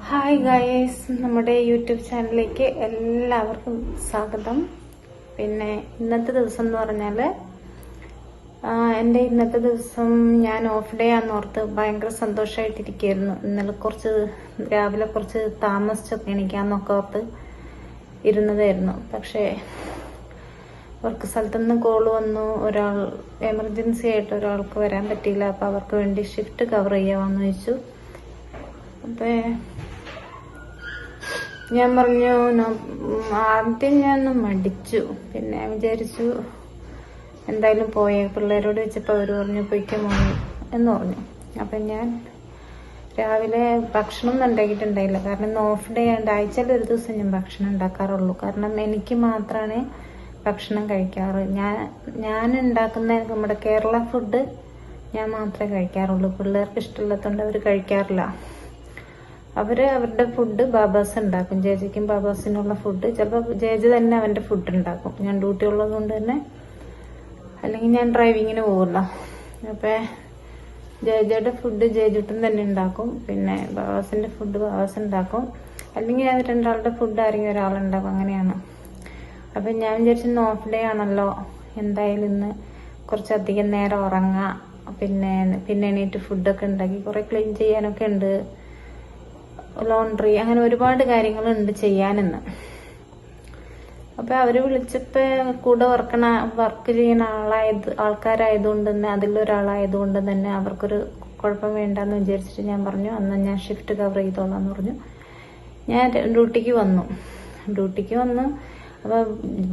Hi guys, നമ്മുടെ YouTube ചാനലിലേക്ക് എല്ലാവർക്കും സ്വാഗതം. പിന്നെ ഇന്നത്തെ ദിവസം എന്ന് പറഞ്ഞാൽ എൻ്റെ ഇന്നത്തെ ദിവസം ഞാൻ ഓഫ് ഡേ ആണെന്നോർത്ത് ഭയങ്കര സന്തോഷമായിട്ടിരിക്കുകയായിരുന്നു. ഇന്നലെ രാവിലെ കുറച്ച് താമസിച്ചൊക്കെ എണീക്കാന്നൊക്കെ ഓർത്ത് ഇരുന്നതായിരുന്നു. പക്ഷേ വർക്ക് സ്ഥലത്തുനിന്ന് കോള് വന്നു. ഒരാൾ എമർജൻസി ആയിട്ട് ഒരാൾക്ക് വരാൻ പറ്റിയില്ല. അപ്പോൾ അവർക്ക് വേണ്ടി ഷിഫ്റ്റ് കവർ ചെയ്യാമെന്ന് ചോദിച്ചു. അപ്പം ഞാൻ പറഞ്ഞു, ആദ്യം ഞാൻ മടിച്ചു. പിന്നെ വിചാരിച്ചു എന്തായാലും പോയേ. പിള്ളേരോട് വെച്ചപ്പോൾ അവർ പറഞ്ഞു പൊയ്ക്കോ മോനെ എന്ന് പറഞ്ഞു. അപ്പം ഞാൻ രാവിലെ ഭക്ഷണം ഒന്നും ഉണ്ടാക്കിയിട്ടുണ്ടായില്ല. കാരണം ഇന്ന് ഓഫ് ഡേ ആയതുകൊണ്ട് ആഴ്ചയിൽ ഒരു ദിവസം ഞാൻ ഭക്ഷണം ഉണ്ടാക്കാറുള്ളൂ. കാരണം എനിക്ക് മാത്രമാണ് ഭക്ഷണം കഴിക്കാറ്. ഞാൻ ഉണ്ടാക്കുന്ന നമ്മുടെ കേരള ഫുഡ് ഞാൻ മാത്രമേ കഴിക്കാറുള്ളൂ. പിള്ളേർക്ക് ഇഷ്ടമില്ലാത്തതുകൊണ്ട് അവർ കഴിക്കാറില്ല. അവരുടെ ഫുഡ് ബാബാസ് ഉണ്ടാക്കും. ജേജയ്ക്കും ബാബാസിനുള്ള ഫുഡ് ചിലപ്പോൾ ജേജ തന്നെ അവൻ്റെ ഫുഡ് ഉണ്ടാക്കും. ഞാൻ ഡ്യൂട്ടി ഉള്ളത് കൊണ്ട് തന്നെ, അല്ലെങ്കിൽ ഞാൻ ഡ്രൈവിങ്ങിന് പോകില്ല. അപ്പം ജേജയുടെ ഫുഡ് ജേജുട്ടൻ തന്നെ ഉണ്ടാക്കും. പിന്നെ ബാബാസിൻ്റെ ഫുഡ് ബാബാസ് ഉണ്ടാക്കും. അല്ലെങ്കിൽ അത് രണ്ടാളുടെ ഫുഡ് ആരെങ്കിലും ഒരാളുണ്ടാക്കും. അങ്ങനെയാണ്. അപ്പം ഞാൻ വിചാരിച്ചു ഓഫ് ഡേ ആണല്ലോ, എന്തായാലും ഇന്ന് കുറച്ചധികം നേരം ഉറങ്ങാം. പിന്നെ എണീറ്റ് ഫുഡൊക്കെ ഉണ്ടാക്കി കുറേ ക്ലീൻ ചെയ്യാനൊക്കെ ഉണ്ട്. ലോണ്ടറി, അങ്ങനെ ഒരുപാട് കാര്യങ്ങളുണ്ട് ചെയ്യാനെന്ന്. അപ്പൊ അവര് വിളിച്ചപ്പോ കൂടെ വർക്ക് ചെയ്യുന്ന ആൾക്കാരായതുകൊണ്ട് തന്നെ, അതിലൊരാളായതുകൊണ്ട് തന്നെ അവർക്കൊരു കുഴപ്പം വേണ്ടെന്ന് വിചാരിച്ചിട്ട് ഞാൻ പറഞ്ഞു അന്ന് ഞാൻ ഷിഫ്റ്റ് കവർ ചെയ്തോളാന്ന് പറഞ്ഞു. ഞാൻ ഡ്യൂട്ടിക്ക് വന്നു. അപ്പൊ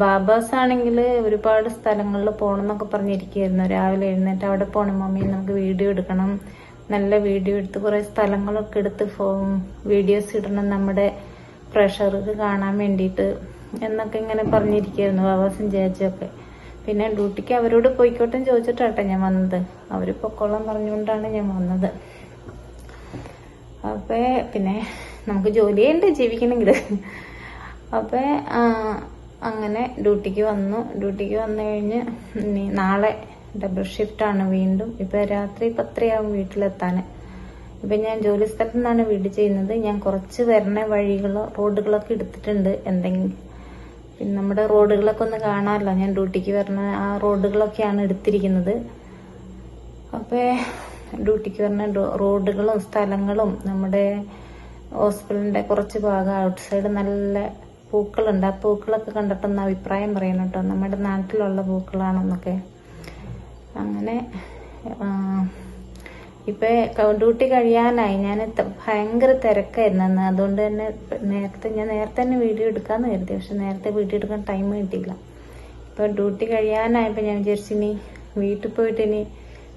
ബാബാസ് ആണെങ്കിൽ ഒരുപാട് സ്ഥലങ്ങളിൽ പോകണം എന്നൊക്കെ പറഞ്ഞിരിക്കുകയായിരുന്നു. രാവിലെ എഴുന്നേറ്റ് അവിടെ പോകണം മമ്മി, നമുക്ക് വീഡിയോ എടുക്കണം, നല്ല വീഡിയോ എടുത്ത് കുറെ സ്ഥലങ്ങളൊക്കെ എടുത്ത് വീഡിയോസ് ഇടണം നമ്മുടെ പ്രഷർക്ക് കാണാൻ വേണ്ടിയിട്ട് എന്നൊക്കെ ഇങ്ങനെ പറഞ്ഞിരിക്കുകയായിരുന്നു ബാബാസും ചേച്ചിയൊക്കെ. പിന്നെ ഡ്യൂട്ടിക്ക് അവരോട് പോയിക്കോട്ടെ ചോദിച്ചിട്ടാട്ടെ ഞാൻ വന്നത്. അവര് പൊക്കോളം പറഞ്ഞുകൊണ്ടാണ് ഞാൻ വന്നത്. അപ്പൊ പിന്നെ നമുക്ക് ജോലിയുണ്ട്, ജീവിക്കണമെങ്കിൽ. അപ്പൊ അങ്ങനെ ഡ്യൂട്ടിക്ക് വന്നു കഴിഞ്ഞ് നാളെ ഡബിൾ ഷിഫ്റ്റ് ആണ് വീണ്ടും. ഇപ്പൊ രാത്രി 10:30 വീട്ടിലെത്താൻ. ഇപ്പൊ ഞാൻ ജോലി സ്ഥലത്ത് നിന്നാണ് വീട് ചെയ്യുന്നത്. ഞാൻ കുറച്ച് വരണ റോഡുകളൊക്കെ എടുത്തിട്ടുണ്ട്. പിന്നെ നമ്മുടെ റോഡുകളൊക്കെ ഒന്ന് കാണാമല്ലോ. ഞാൻ ഡ്യൂട്ടിക്ക് വരണ ആ റോഡുകളൊക്കെയാണ് എടുത്തിരിക്കുന്നത്. അപ്പൊ ഡ്യൂട്ടിക്ക് വരണ റോഡുകളും സ്ഥലങ്ങളും നമ്മുടെ ഹോസ്പിറ്റലിന്റെ കുറച്ച് ഭാഗം ഔട്ട്സൈഡ് നല്ല പൂക്കളുണ്ട്. ആ പൂക്കളൊക്കെ കണ്ടിട്ടൊന്ന് അഭിപ്രായം പറയണം കേട്ടോ, നമ്മുടെ നാട്ടിലുള്ള പൂക്കളാണെന്നൊക്കെ. അങ്ങനെ ഇപ്പൊ ഡ്യൂട്ടി കഴിയാനായി. ഞാൻ ഭയങ്കര തിരക്കായിരുന്നു അന്ന്. അതുകൊണ്ട് തന്നെ നേരത്തെ തന്നെ വീഡിയോ എടുക്കാന്ന് കരുതി. പക്ഷെ നേരത്തെ വീഡിയോ എടുക്കാൻ ടൈം കിട്ടിയില്ല. ഇപ്പൊ ഡ്യൂട്ടി കഴിയാനായപ്പോ ഞാൻ വിചാരിച്ചു ഇനി വീട്ടിൽ പോയിട്ട് ഇനി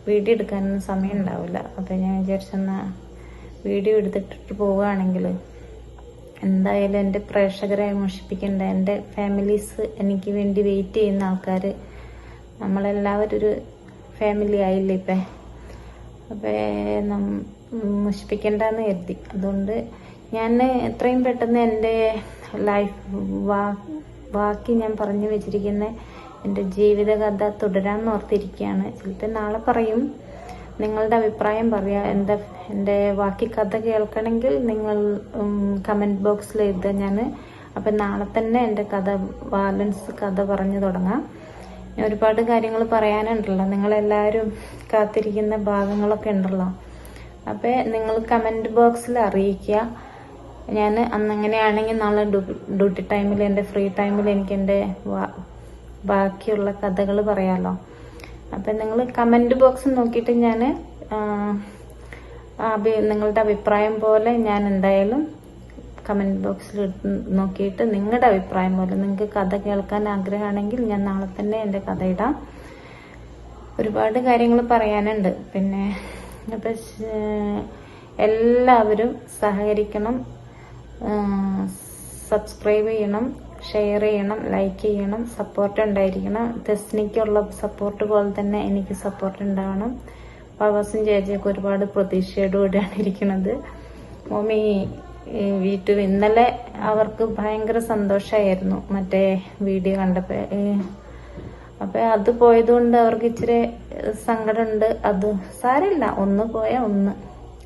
വീഡിയോ എടുക്കാനൊന്നും സമയം ഉണ്ടാവില്ല. അപ്പൊ ഞാൻ വിചാരിച്ചെന്നാ വീഡിയോ എടുത്തിട്ടിട്ട് പോവുകയാണെങ്കിൽ എന്തായാലും എൻ്റെ പ്രേക്ഷകരെ മോഷിപ്പിക്കണ്ട. എൻ്റെ ഫാമിലീസ്, എനിക്ക് വേണ്ടി വെയിറ്റ് ചെയ്യുന്ന ആൾക്കാര്, നമ്മളെല്ലാവരും ഒരു ഫാമിലി ആയില്ലേ ഇപ്പം. അപ്പം മോഷിപ്പിക്കണ്ടെന്ന് കരുതി. അതുകൊണ്ട് ഞാൻ എത്രയും പെട്ടെന്ന് എൻ്റെ ബാക്കി ഞാൻ പറഞ്ഞു വെച്ചിരിക്കുന്ന എൻ്റെ ജീവിതകഥ തുടരാമെന്ന് ഓർത്തിരിക്കുകയാണ്. ചിലപ്പോൾ നാളെ പറയും. നിങ്ങളുടെ അഭിപ്രായം പറയാം. എൻ്റെ ബാക്കി കഥ കേൾക്കണമെങ്കിൽ നിങ്ങൾ കമൻറ്റ് ബോക്സിൽ എഴുതുക. ഞാൻ അപ്പം നാളെ തന്നെ എൻ്റെ ബാലൻസ് കഥ പറഞ്ഞു തുടങ്ങാം. ഒരുപാട് കാര്യങ്ങൾ പറയാനുണ്ടല്ലോ, നിങ്ങളെല്ലാവരും കാത്തിരിക്കുന്ന ഭാഗങ്ങളൊക്കെ ഉണ്ടല്ലോ. അപ്പം നിങ്ങൾ കമൻറ്റ് ബോക്സിൽ അറിയിക്കുക. ഞാൻ അന്നെങ്ങനെയാണെങ്കിൽ നാളെ ഡ്യൂട്ടി ടൈമിൽ, എൻ്റെ ഫ്രീ ടൈമിൽ എനിക്ക് എൻ്റെ ബാക്കിയുള്ള കഥകൾ പറയാമല്ലോ. അപ്പം നിങ്ങൾ കമൻറ്റ് ബോക്സ് നോക്കിയിട്ട് ഞാൻ നിങ്ങളുടെ അഭിപ്രായം പോലെ ഞാൻ എന്തായാലും കമൻറ്റ് ബോക്സിൽ നോക്കിയിട്ട് നിങ്ങളുടെ അഭിപ്രായം പോലെ, നിങ്ങൾക്ക് കഥ കേൾക്കാൻ ആഗ്രഹമാണെങ്കിൽ ഞാൻ നാളെ തന്നെ എൻ്റെ കഥ ഇടാം. ഒരുപാട് കാര്യങ്ങൾ പറയാനുണ്ട്. പിന്നെ അപ്പം എല്ലാവരും സഹകരിക്കണം, സബ്സ്ക്രൈബ് ചെയ്യണം, ഷെയർ ചെയ്യണം, ലൈക്ക് ചെയ്യണം, സപ്പോർട്ട് ഉണ്ടായിരിക്കണം. തെസ്നിക്കുള്ള സപ്പോർട്ട് പോലെ തന്നെ എനിക്ക് സപ്പോർട്ട് ഉണ്ടാവണം. ബാബാസും ചേച്ചിയൊക്കെ ഒരുപാട് പ്രതീക്ഷയോടുകൂടിയാണ് ഇരിക്കുന്നത്. മമ്മി വീട്ടിൽ ഇന്നലെ അവർക്ക് ഭയങ്കര സന്തോഷമായിരുന്നു മറ്റേ വീഡിയോ കണ്ടപ്പോ. അപ്പൊ അത് പോയതുകൊണ്ട് അവർക്ക് ഇച്ചിരി സങ്കടമുണ്ട്. അത് സാരമില്ല, ഒന്ന് പോയാ ഒന്ന്,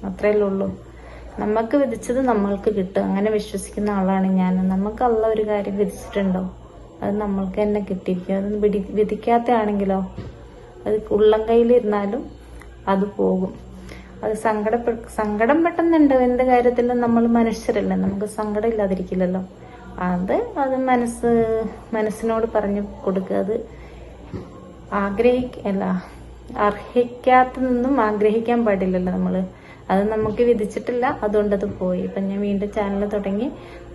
അത്രയല്ലേ ഉള്ളൂ. നമുക്ക് വിധിച്ചത് നമ്മൾക്ക് കിട്ടും, അങ്ങനെ വിശ്വസിക്കുന്ന ആളാണ് ഞാൻ. നമുക്ക് അള്ള ഒരു കാര്യം വിധിച്ചിട്ടുണ്ടോ, അത് നമ്മൾക്ക് തന്നെ കിട്ടിയിരിക്കും. അത് വിധിക്കാത്ത ആണെങ്കിലോ അത് ഉള്ളം കയ്യിലിരുന്നാലും അത് പോകും. അത് സങ്കടം പെട്ടെന്നുണ്ട്. എന്ത് കാര്യത്തിലും നമ്മൾ മനുഷ്യരല്ലേ, നമുക്ക് സങ്കടം ഇല്ലാതിരിക്കില്ലല്ലോ. അത് മനസ്സിനോട് പറഞ്ഞു കൊടുക്കുക. അത് അർഹിക്കാത്തതൊന്നും ആഗ്രഹിക്കാൻ പാടില്ലല്ലോ നമ്മള്. അത് നമുക്ക് വിധിച്ചിട്ടില്ല, അതുകൊണ്ട് അത് പോയി. ഇപ്പൊ ഞാൻ വീണ്ടും ചാനൽ തുടങ്ങി.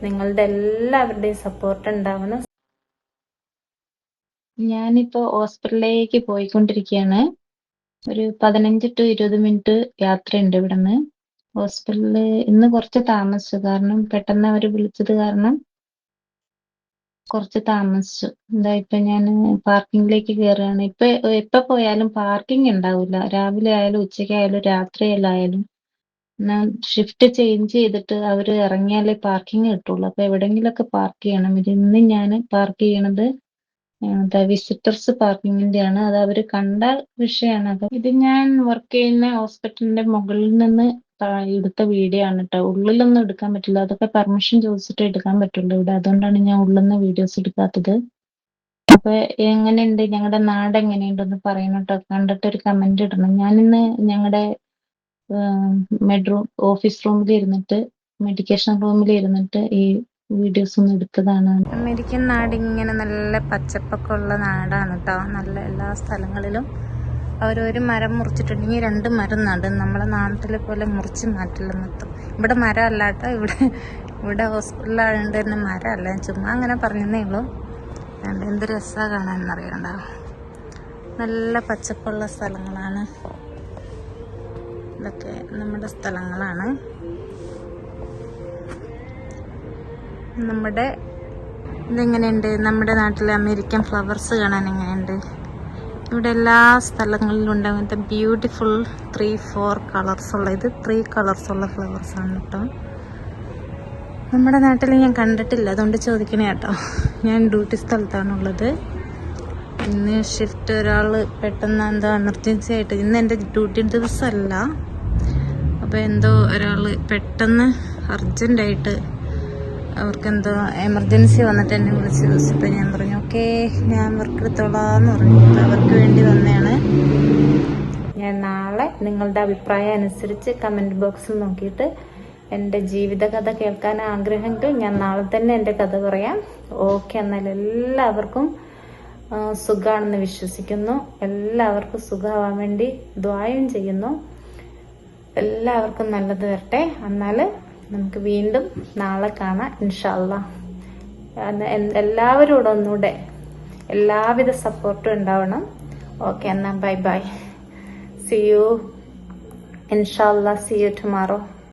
നിങ്ങളുടെ എല്ലാവരുടെയും സപ്പോർട്ട് ഉണ്ടാവണം. ഞാനിപ്പോ ഹോസ്പിറ്റലിലേക്ക് പോയിക്കൊണ്ടിരിക്കുകയാണ്. ഒരു 15 to 20 മിനിറ്റ് യാത്രയുണ്ട് ഇവിടുന്ന്. ഹോസ്പിറ്റലില് ഇന്ന് കുറച്ച് താമസിച്ചു, കാരണം പെട്ടെന്ന് അവര് വിളിച്ചത് കാരണം കുറച്ച് താമസിച്ചു. ഇപ്പൊ ഞാൻ പാർക്കിങ്ങിലേക്ക് കയറുകയാണ്. എപ്പോ പോയാലും പാർക്കിംഗ് ഉണ്ടാവില്ല. രാവിലെ ആയാലും ഉച്ചയ്ക്കായാലും രാത്രിയിലായാലും ഷിഫ്റ്റ് ചേഞ്ച് ചെയ്തിട്ട് അവര് ഇറങ്ങിയാലേ പാർക്കിംഗ് കിട്ടുള്ളൂ. അപ്പൊ എവിടെയെങ്കിലൊക്കെ പാർക്ക് ചെയ്യണം. ഇന്ന് ഞാൻ പാർക്ക് ചെയ്യണത് വിസിറ്റേഴ്സ് പാർക്കിങ്ങിന്റെ ആണ്. അത് അവര് കണ്ട വിഷയമാണ്. അത് ഇത് ഞാൻ വർക്ക് ചെയ്യുന്ന ഹോസ്പിറ്റലിന്റെ മുകളിൽ നിന്ന് എടുത്ത വീഡിയോ ആണ് കേട്ടോ. ഉള്ളിലൊന്നും എടുക്കാൻ പറ്റില്ല, അതൊക്കെ പെർമിഷൻ ചോദിച്ചിട്ട് എടുക്കാൻ പറ്റുള്ളൂ ഇവിടെ. അതുകൊണ്ടാണ് ഞാൻ ഉള്ളിൽ നിന്ന് വീഡിയോസ് എടുക്കാത്തത്. അപ്പൊ എങ്ങനെയുണ്ട്, ഞങ്ങളുടെ നാട് എങ്ങനെയുണ്ടെന്ന് പറയണം കേട്ടോ. കണ്ടിട്ടൊരു കമന്റ് ഇടണം. ഞാനിന്ന് ഞങ്ങളുടെ ഓഫീസ് റൂമിൽ ഇരുന്നിട്ട്, മെഡിക്കേഷൻ റൂമിൽ ഇരുന്നിട്ട് ഈ വീഡിയോസ് ഒന്നും എടുത്തതാണ്. അമേരിക്കൻ നാട് ഇങ്ങനെ നല്ല പച്ചപ്പൊക്കെ ഉള്ള നാടാണ് കേട്ടോ. നല്ല എല്ലാ സ്ഥലങ്ങളിലും അവരൊരു മരം മുറിച്ചിട്ടുണ്ടെങ്കിൽ 2 മരം നടും. നമ്മളെ നാട്ടിലെ പോലെ മുറിച്ച് മാറ്റില്ല മൊത്തം. ഇവിടെ മരം അല്ല കേട്ടോ. ഇവിടെ ഹോസ്പിറ്റലായതുകൊണ്ട് തന്നെ മരമല്ല, ചുമ്മാ അങ്ങനെ പറഞ്ഞതേ ഉള്ളൂ. എന്ത് രസമാണ് കാണാനെന്നറിയണ്ട. നല്ല പച്ചപ്പുള്ള സ്ഥലങ്ങളാണ് ഇതൊക്കെ, നമ്മുടെ സ്ഥലങ്ങളാണ്. ഇതെങ്ങനെയുണ്ട് നമ്മുടെ നാട്ടിലെ അമേരിക്കൻ ഫ്ലവേഴ്സ് കാണാൻ എങ്ങനെയുണ്ട്? ഇവിടെ എല്ലാ സ്ഥലങ്ങളിലും ഉണ്ട് അങ്ങനത്തെ ബ്യൂട്ടിഫുൾ 3-4 കളേഴ്സ് ഉള്ള, ഇത് 3 കളേഴ്സ് ഉള്ള ഫ്ലവേഴ്സ് ആണ് കേട്ടോ. നമ്മുടെ നാട്ടിൽ ഞാൻ കണ്ടിട്ടില്ല, അതുകൊണ്ട് ചോദിക്കണേ കേട്ടോ. ഞാൻ ഡ്യൂട്ടി സ്ഥലത്താണുള്ളത്. ഇന്ന് ഷിഫ്റ്റ് ഒരാൾ പെട്ടെന്ന് എന്തോ എമർജൻസി ആയിട്ട്, ഇന്ന് എൻ്റെ ഡ്യൂട്ടി ദിവസമല്ല, അപ്പോൾ എന്തോ ഒരാൾ പെട്ടെന്ന് അർജൻറ്റായിട്ട് അവർക്കെന്തോ എമർജൻസി വന്നിട്ട് എന്നെ വിളിച്ച് ചോദിച്ചപ്പോൾ ഞാൻ പറഞ്ഞു ഓക്കെ ഞാൻ വർക്ക് എടുത്തോളാന്ന് പറഞ്ഞു. അവർക്ക് വേണ്ടി വന്നതാണ് ഞാൻ. നാളെ നിങ്ങളുടെ അഭിപ്രായം അനുസരിച്ച് കമൻറ്റ് ബോക്സിൽ നോക്കിയിട്ട് എൻ്റെ ജീവിതകഥ കേൾക്കാൻ ആഗ്രഹമെങ്കിൽ ഞാൻ നാളെ തന്നെ എൻ്റെ കഥ പറയാം. ഓക്കെ, എന്നാൽ എല്ലാവർക്കും സുഖമാണെന്ന് വിശ്വസിക്കുന്നു. എല്ലാവർക്കും സുഖമാവാൻ വേണ്ടി ദ്വായും ചെയ്യുന്നു. എല്ലാവർക്കും നല്ലത് വരട്ടെ. എന്നാൽ നമുക്ക് വീണ്ടും നാളെ കാണാം ഇൻഷാ അല്ലാ. എല്ലാവരോടും ഒന്നുകൂടെ എല്ലാവിധ സപ്പോർട്ടും ഉണ്ടാവണം. ഓക്കെ, എന്നാൽ ബൈ ബൈ. സീ യു ഇൻഷാ അല്ലാ. See you tomorrow.